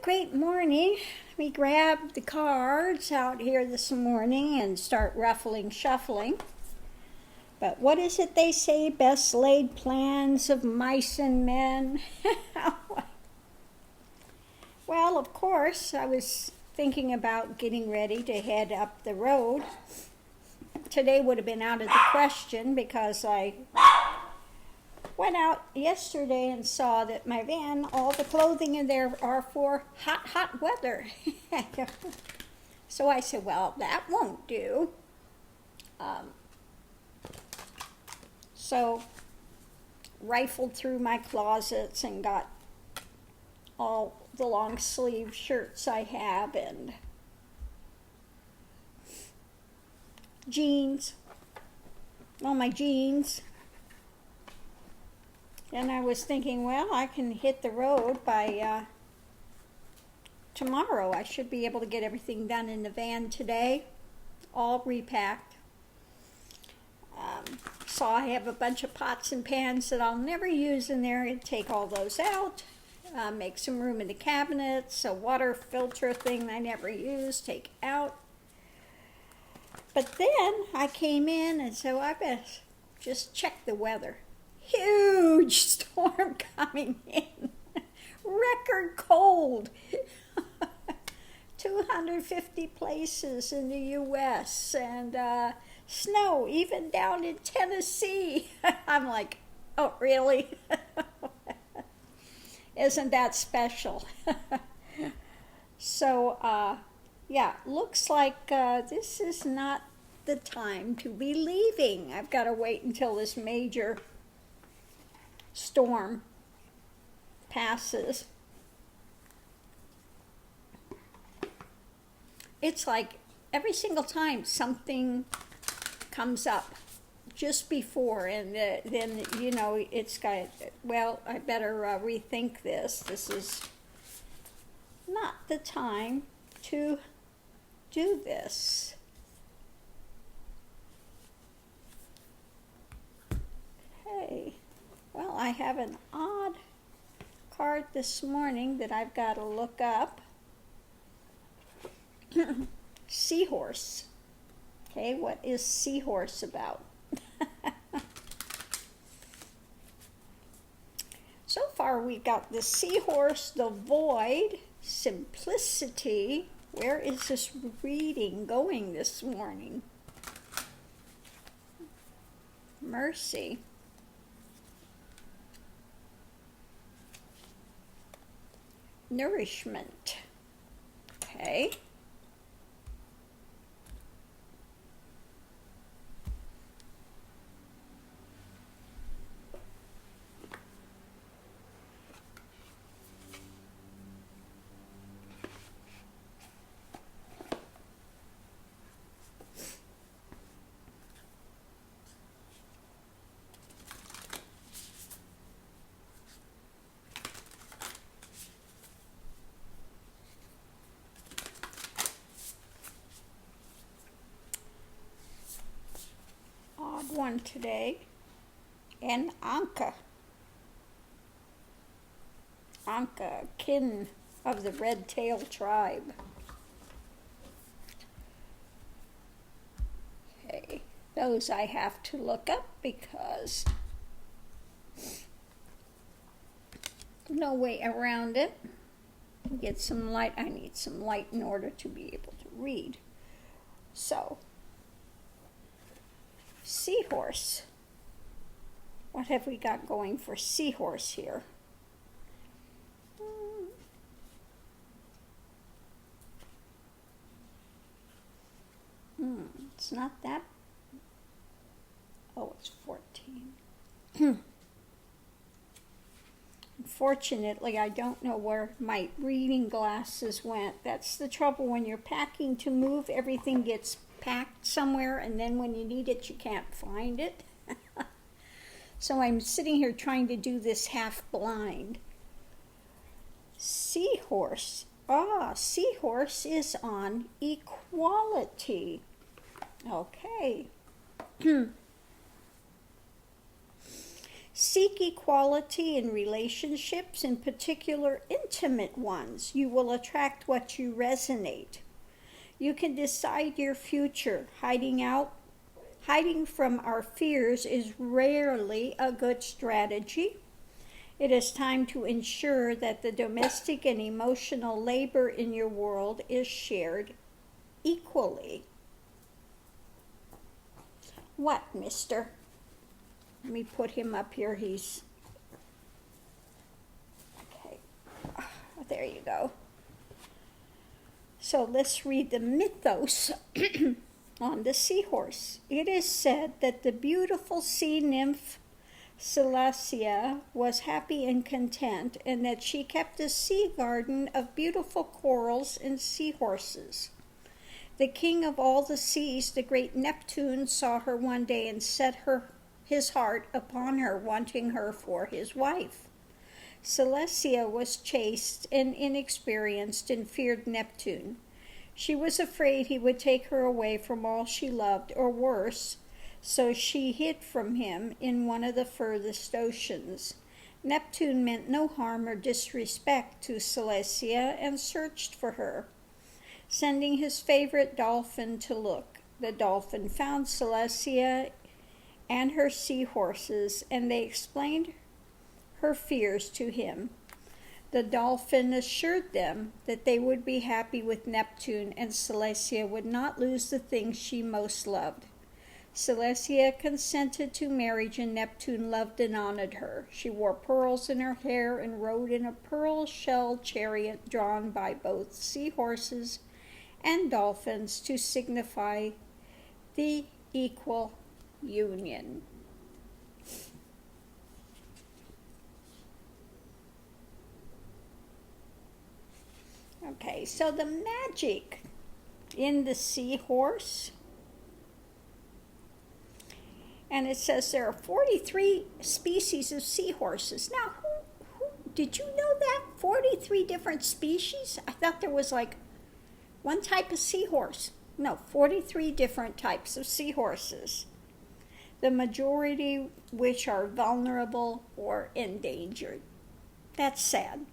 Great morning. We grabbed the cards out here this morning and start ruffling, shuffling. But what is it they say? Best laid plans of mice and men. Well, of course, I was thinking about getting ready to head up the road. Today would have been out of the question because I went out yesterday and saw that my van, all the clothing in there are for hot weather. So I said, well, that won't do. So rifled through my closets and got all the long sleeve shirts I have and jeans, all my jeans. And I was thinking, well, I can hit the road by tomorrow. I should be able to get everything done in the van today, all repacked. So I have a bunch of pots and pans that I'll never use in there. I'd take all those out, make some room in the cabinets, a water filter thing I never use, take out. But then I came in and so I best just check the weather. Huge storm coming in, record cold, 250 places in the U.S. and snow even down in Tennessee. I'm like, oh, really? Isn't that special? So, yeah, looks like this is not the time to be leaving. I've got to wait until this major storm passes. It's like every single time something comes up just before, and then you know it's got, well, I better rethink this. This is not the time to do this. Okay. Well, I have an odd card this morning that I've got to look up. Seahorse. Okay, what is Seahorse about? So far we've got the Seahorse, the Void, Simplicity. Where is this reading going this morning? Mercy. Nourishment. Okay. One today, and Anka, kin of the red-tail tribe. Okay, those I have to look up because no way around it. Get some light. I need some light in order to be able to read. So, Seahorse. What have we got going for Seahorse here? It's not that. Oh, it's 14. Unfortunately, I don't know where my reading glasses went. That's the trouble when you're packing to move. Everything gets packed somewhere, and then when you need it, you can't find it. So I'm sitting here trying to do this half blind. Seahorse. Seahorse is on equality. Okay. Seek equality in relationships, in particular intimate ones. You will attract what you resonate. You can decide your future. Hiding from our fears is rarely a good strategy. It is time to ensure that the domestic and emotional labor in your world is shared equally. What, mister? Let me put him up here. He's... Okay. There you go. So let's read the mythos on the seahorse. It is said that the beautiful sea nymph Celestia was happy and content, and that she kept a sea garden of beautiful corals and seahorses. The king of all the seas, the great Neptune, saw her one day and set his heart upon her, wanting her for his wife. Celestia was chaste and inexperienced and feared Neptune. She was afraid he would take her away from all she loved, or worse, so she hid from him in one of the furthest oceans. Neptune meant no harm or disrespect to Celestia and searched for her, sending his favorite dolphin to look. The dolphin found Celestia and her seahorses, and they explained her fears to him. The dolphin assured them that they would be happy with Neptune, and Celestia would not lose the things she most loved. Celestia consented to marriage, and Neptune loved and honored her. She wore pearls in her hair and rode in a pearl-shell chariot drawn by both seahorses and dolphins to signify the equal union. Okay, so the magic in the seahorse, and it says there are 43 species of seahorses. Now, did you know that? 43 different species? I thought there was like one type of seahorse. No, 43 different types of seahorses. The majority which are vulnerable or endangered. That's sad.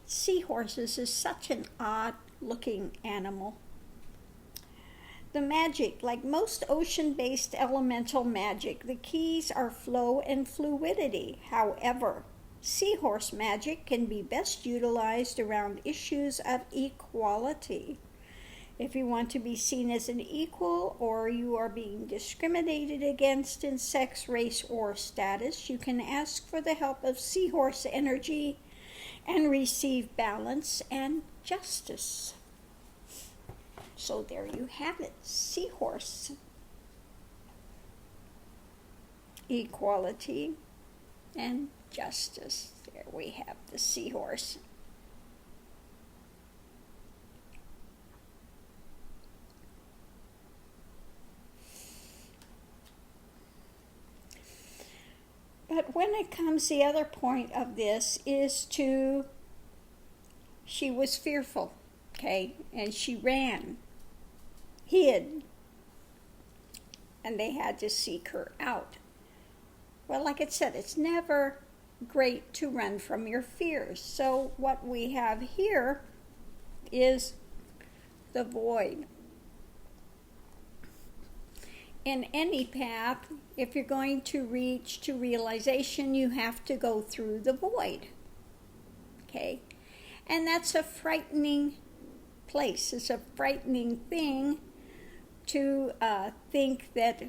Seahorses is such an odd-looking animal. The magic, like most ocean-based elemental magic, the keys are flow and fluidity. However, seahorse magic can be best utilized around issues of equality. If you want to be seen as an equal, or you are being discriminated against in sex, race, or status, you can ask for the help of seahorse energy and receive balance and justice. So there you have it, seahorse. Equality and justice. There we have the seahorse. But when it comes, the other point of this is she was fearful, okay, and she ran, hid, and they had to seek her out. Well, like it said, it's never great to run from your fears. So what we have here is the void. In any path, if you're going to reach to realization, you have to go through the void. Okay? And that's a frightening place. It's a frightening thing to think that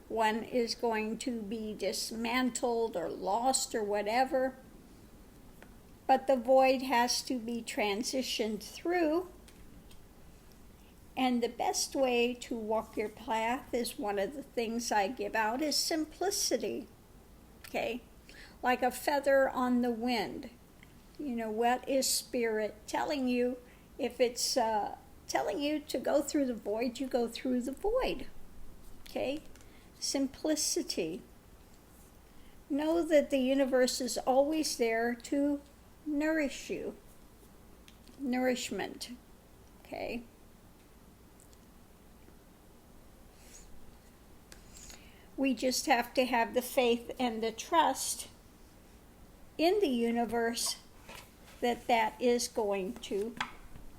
one is going to be dismantled or lost or whatever. But the void has to be transitioned through. And the best way to walk your path is one of the things I give out is simplicity. Okay? Like a feather on the wind. You know, what is spirit telling you? If it's telling you to go through the void, you go through the void. Okay? Simplicity. Know that the universe is always there to nourish you. Nourishment. Okay? We just have to have the faith and the trust in the universe that that is going to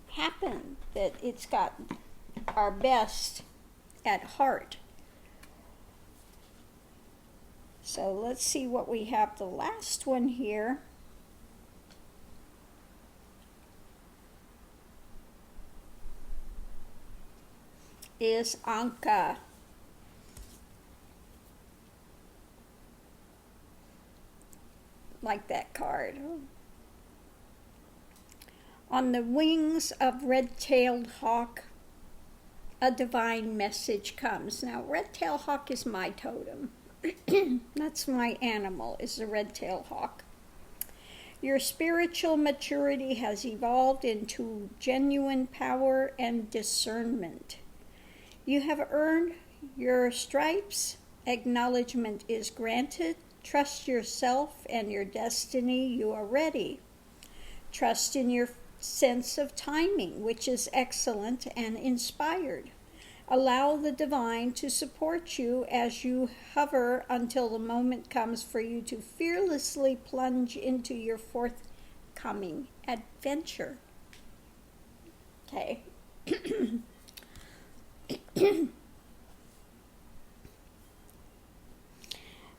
happen, that it's got our best at heart. So let's see what we have. The last one here is Anka. Like that card. On the wings of red-tailed hawk, a divine message comes. Now, red-tailed hawk is my totem. That's my animal, is the red-tailed hawk. Your spiritual maturity has evolved into genuine power and discernment. You have earned your stripes. Acknowledgement is granted. Trust yourself and your destiny. You are ready. Trust in your sense of timing, which is excellent and inspired. Allow the divine to support you as you hover until the moment comes for you to fearlessly plunge into your forthcoming adventure. Okay.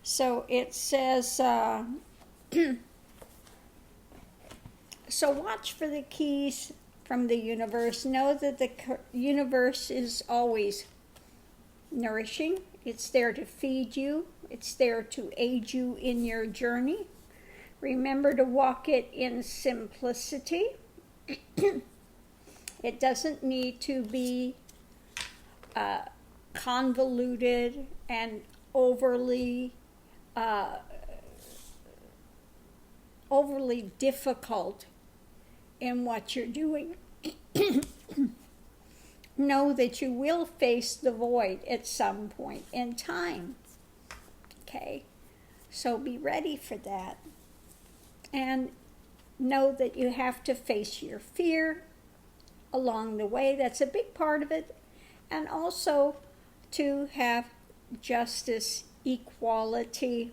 So it says, so watch for the keys from the universe. Know that the universe is always nourishing. It's there to feed you. It's there to aid you in your journey. Remember to walk it in simplicity. It doesn't need to be convoluted and overly difficult in what you're doing. Know that you will face the void at some point in time. Okay, so be ready for that. And know that you have to face your fear along the way. That's a big part of it. And also to have justice, equality,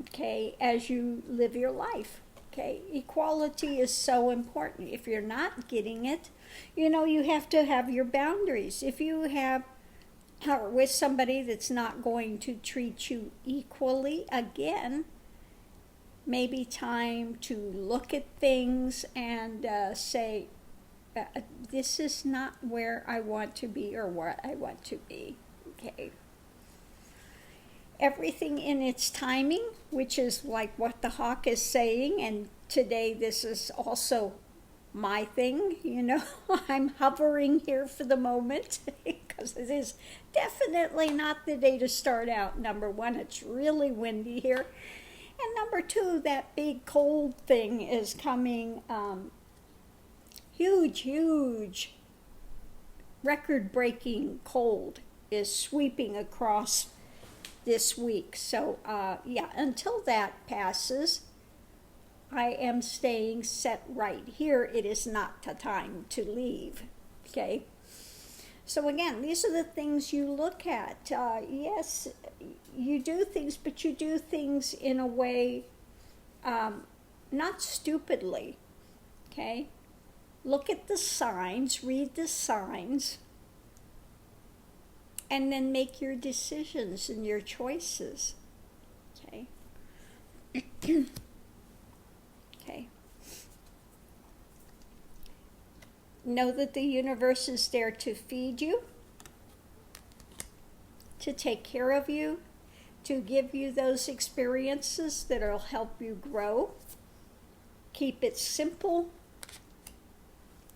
okay, as you live your life. Okay, equality is so important. If you're not getting it, you have to have your boundaries. If you are with somebody that's not going to treat you equally, again, maybe time to look at things and say, this is not where I want to be or what I want to be. Okay. Everything in its timing, which is like what the hawk is saying, and today this is also my thing, I'm hovering here for the moment because it is definitely not the day to start out. Number one, it's really windy here, and number two, that big cold thing is coming, huge record-breaking cold is sweeping across this week. So until that passes, I am staying set right here. It is not the time to leave. Okay, so again, these are the things you look at. Yes, you do things, but you do things in a way not stupidly. Okay, look at the signs, read the signs, and then make your decisions and your choices. Okay. Okay. Know that the universe is there to feed you, to take care of you, to give you those experiences that will help you grow. Keep it simple.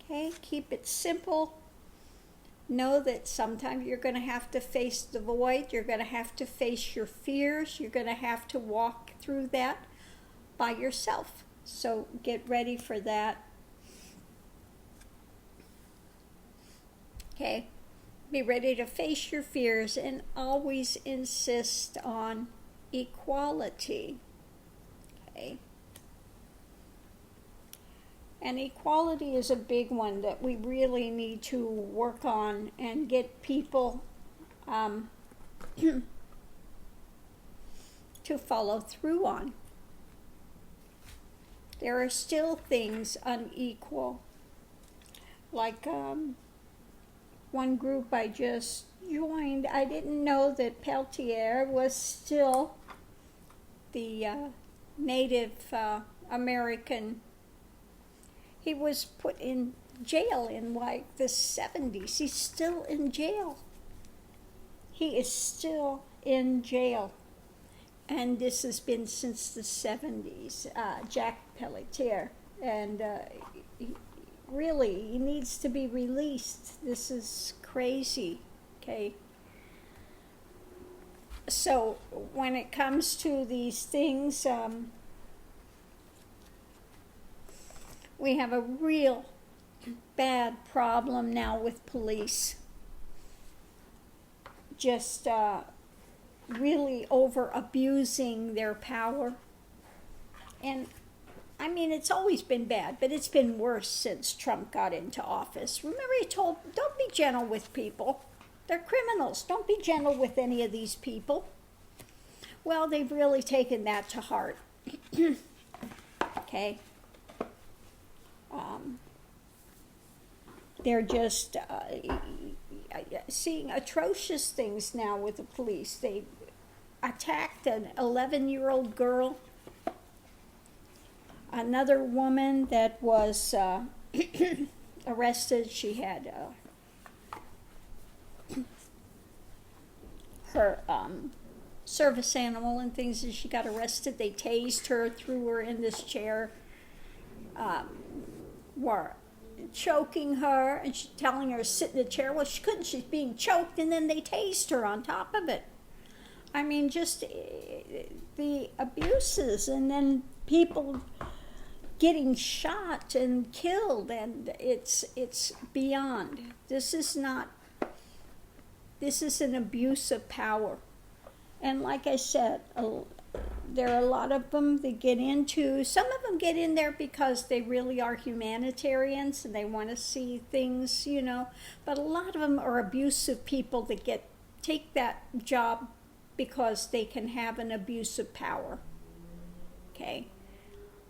Okay, keep it simple. Know that sometimes you're going to have to face the void. You're going to have to face your fears. You're going to have to walk through that by yourself. So get ready for that. Okay. Be ready to face your fears and always insist on equality. Okay. And equality is a big one that we really need to work on and get people to follow through on. There are still things unequal. Like one group I just joined, I didn't know that Peltier was still the Native American. He was put in jail in like the 70s. He's still in jail. He is still in jail. And this has been since the 70s, Jack Pelletier. And he needs to be released. This is crazy, okay? So when it comes to these things, we have a real bad problem now with police. Just really over abusing their power. And I mean, it's always been bad, but it's been worse since Trump got into office. Remember, he told, don't be gentle with people. They're criminals. Don't be gentle with any of these people. Well, they've really taken that to heart. Okay. They're just seeing atrocious things now with the police. They attacked an 11-year-old girl. Another woman that was arrested, she had her service animal and things, and she got arrested. They tased her, threw her in this chair, were choking her, and telling her to sit in the chair. Well, she couldn't. She's being choked, and then they tased her on top of it. I mean, just the abuses, and then people getting shot and killed, and it's beyond. This is an abuse of power. And like I said, there are a lot of them that get into, some of them get in there because they really are humanitarians and they want to see things, you know, but a lot of them are abusive people that take that job because they can have an abuse of power. Okay?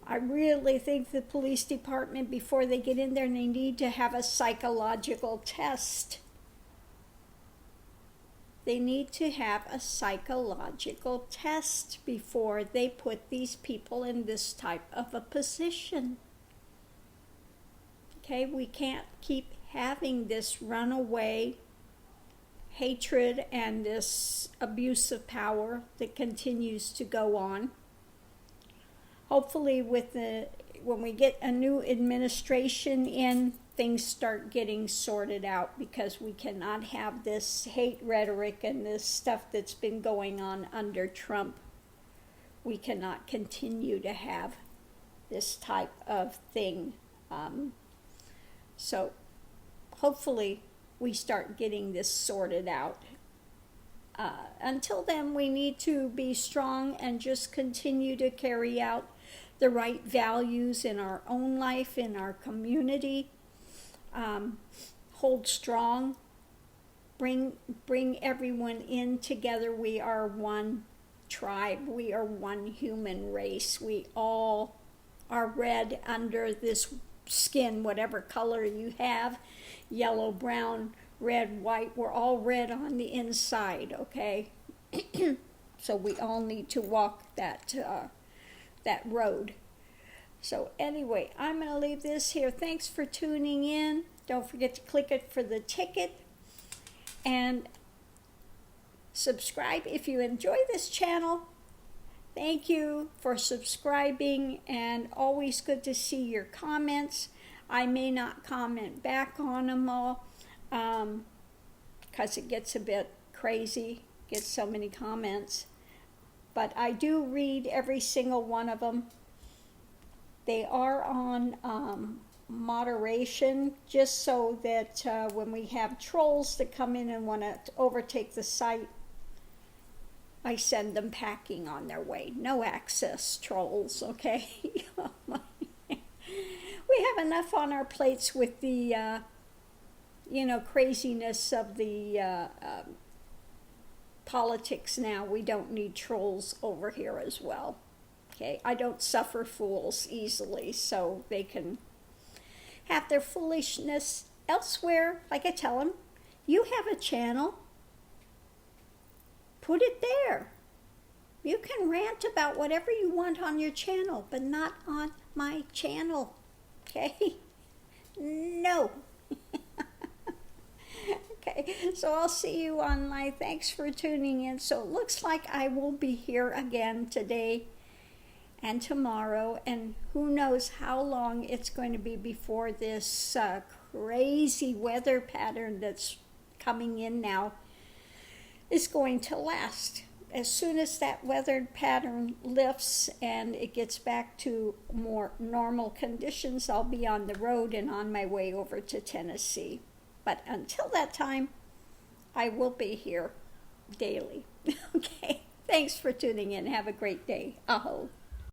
I really think the police department, before they get in there, they need to have a psychological test. They need to have a psychological test before they put these people in this type of a position. Okay, we can't keep having this runaway hatred and this abuse of power that continues to go on. Hopefully when we get a new administration in, things start getting sorted out, because we cannot have this hate rhetoric and this stuff that's been going on under Trump. We cannot continue to have this type of thing. So hopefully we start getting this sorted out. Until then, we need to be strong and just continue to carry out the right values in our own life, in our community. Hold strong, bring everyone in together. We are one tribe. We are one human race. We all are red under this skin, whatever color you have, yellow, brown, red, white. We're all red on the inside, okay? So we all need to walk that road. So anyway, I'm going to leave this here. Thanks for tuning in. Don't forget to click it for the ticket. And subscribe if you enjoy this channel. Thank you for subscribing, and always good to see your comments. I may not comment back on them all because it gets a bit crazy, gets so many comments. But I do read every single one of them. They are on moderation, just so that when we have trolls that come in and want to overtake the site, I send them packing on their way. No access trolls, okay? We have enough on our plates with the, craziness of the politics now. We don't need trolls over here as well. Okay, I don't suffer fools easily, so they can have their foolishness elsewhere. Like I tell them, you have a channel, put it there. You can rant about whatever you want on your channel, but not on my channel, okay? No. Okay, so I'll see you online. Thanks for tuning in. So it looks like I will be here again today and tomorrow, and who knows how long it's going to be before this crazy weather pattern that's coming in now is going to last. As soon as that weather pattern lifts and it gets back to more normal conditions, I'll be on the road and on my way over to Tennessee. But until that time, I will be here daily. Okay, thanks for tuning in. Have a great day. Aho.